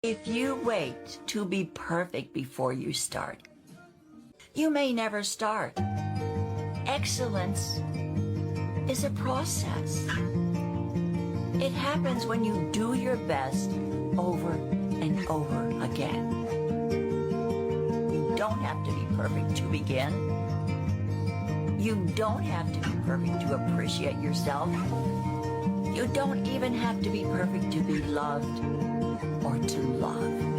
If you wait to be perfect before you start, you may never start. Excellence is a process. It happens when you do your best over and over again. You don't have to be perfect to begin. You don't have to be perfect to appreciate yourself. You don't even have to be perfect to be loved or to love.